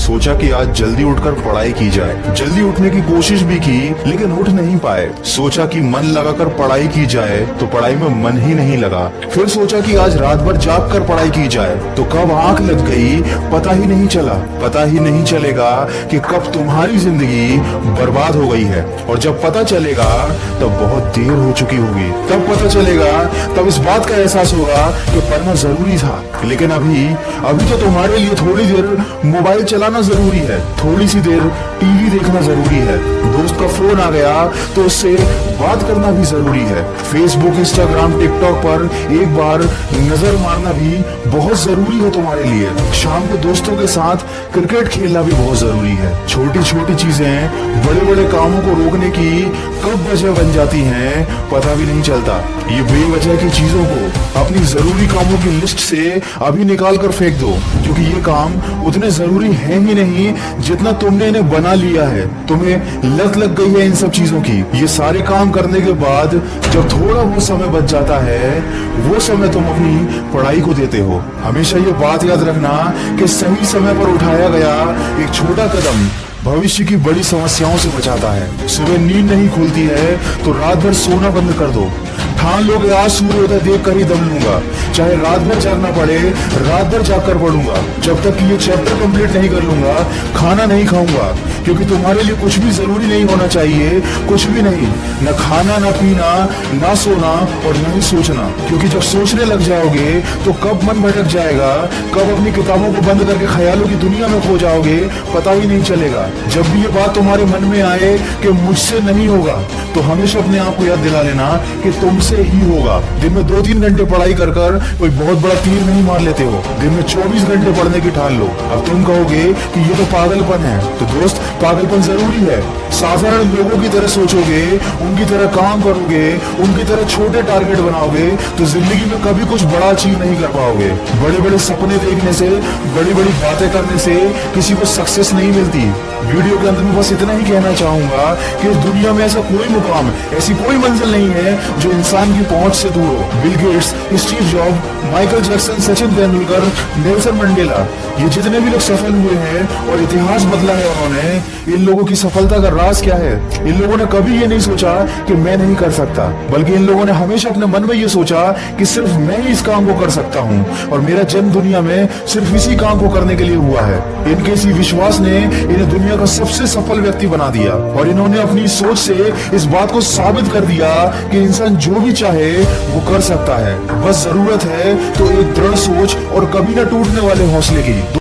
सोचा कि आज जल्दी उठकर पढ़ाई की जाए। जल्दी उठने की कोशिश भी की लेकिन उठ नहीं पाए। सोचा कि मन लगाकर पढ़ाई की जाए तो पढ़ाई में मन ही नहीं लगा। फिर सोचा कि आज रात भर जाग कर पढ़ाई की जाए तो कब आंख लग गई पता ही नहीं चला। पता ही नहीं चलेगा कि कब तुम्हारी जिंदगी बर्बाद हो गई है, और जब पता चलेगा तब बहुत देर हो चुकी होगी। तब पता चलेगा, तब इस बात का एहसास होगा कि पढ़ना जरूरी था। लेकिन अभी तो तुम्हारे लिए थोड़ी देर मोबाइल चलाना जरूरी है, थोड़ी सी देर टीवी देखना जरूरी है, दोस्त का फोन आ गया तो उससे बात करना भी जरूरी है, फेसबुक इंस्टाग्राम टिकटॉक पर एक बार नजर मारना भी बहुत जरूरी है तुम्हारे लिए। शाम को दोस्तों के साथ क्रिकेट खेलना भी बहुत जरूरी है। छोटी छोटी चीजें बड़े बड़े कामों को रोकने की कब वजह बन जाती हैं पता भी नहीं चलता। ये बेवजह की चीजों को अपनी जरूरी कामों की लिस्ट से अभी निकाल कर फेंक दो, क्योंकि ये काम उतने जरूरी है ही नहीं जितना तुमने इन्हें बना लिया है। तुम्हें लत लग गई है इन सब चीजों की। ये सारे काम करने के बाद जब थोड़ा वो समय बच जाता है, वो समय तुम अपनी पढ़ाई को देते हो। हमेशा ये बात याद रखना कि सही समय पर उठाया गया एक छोटा कदम भविष्य की बड़ी समस्याओं से बचाता है। सुबह नींद नहीं खुलती है तो रात भर सोना बंद कर दो। ठान लो कि आज सूर्योदय देख कर ही दम लूंगा, चाहे रात भर जागना पड़े, रात भर जाकर पढ़ूंगा। जब तक ये चैप्टर कंप्लीट नहीं कर लूंगा खाना नहीं खाऊंगा, क्योंकि तुम्हारे लिए कुछ भी जरूरी नहीं होना चाहिए, कुछ भी नहीं, न खाना, न पीना, न सोना और न ही सोचना। क्योंकि जब सोचने लग जाओगे तो कब मन भटक जाएगा, कब अपनी किताबों को बंद करके ख्यालों की दुनिया में खो जाओगे पता ही नहीं चलेगा। जब भी ये बात तुम्हारे मन में आए कि मुझसे नहीं होगा, तो हमेशा अपने आप को याद दिला लेना कि तुमसे ही होगा। दिन में 2-3 घंटे पढ़ाई कर कोई बहुत बड़ा तीर नहीं मार लेते हो। दिन में 24 घंटे पढ़ने की ठान लो। अब तुम कहोगे कि ये तो पागलपन है, तो दोस्त पागलपन जरूरी है। साधारण लोगों की तरह सोचोगे, उनकी तरह काम करोगे, उनकी तरह छोटे टारगेट बनाओगे तो जिंदगी में कभी कुछ बड़ा अचीव नहीं कर पाओगे। बड़े बड़े सपने देखने से, बड़ी बड़ी बातें करने से किसी को सक्सेस नहीं मिलती। वीडियो के अंत में बस इतना ही कहना चाहूंगा कि इस दुनिया में ऐसा कोई मुकाम, ऐसी कोई मंजिल नहीं है जो इंसान की पहुंच से दूर हो। Bill Gates, Steve job, Michael Jackson, Sachin Tendulkar, Nelson Mandela, ये जितने भी लोग सफल हुए हैं और इतिहास बदला है उन्होंने, इन लोगों की सफलता का राज क्या है? इन लोगों ने कभी ये नहीं सोचा कि मैं नहीं कर सकता, बल्कि इन लोगों ने हमेशा अपने मन में ये सोचा कि सिर्फ मैं ही इस काम को कर सकता हूँ और मेरा जन्म दुनिया में सिर्फ इसी काम को करने के लिए हुआ है। इनके इसी विश्वास ने इन्हें दुनिया का सबसे सफल व्यक्ति बना दिया और इन्होंने अपनी सोच से इस बात को साबित कर दिया कि इंसान जो भी चाहे वो कर सकता है। बस जरूरत है तो एक दृढ़ सोच और कभी न टूटने वाले हौसले की।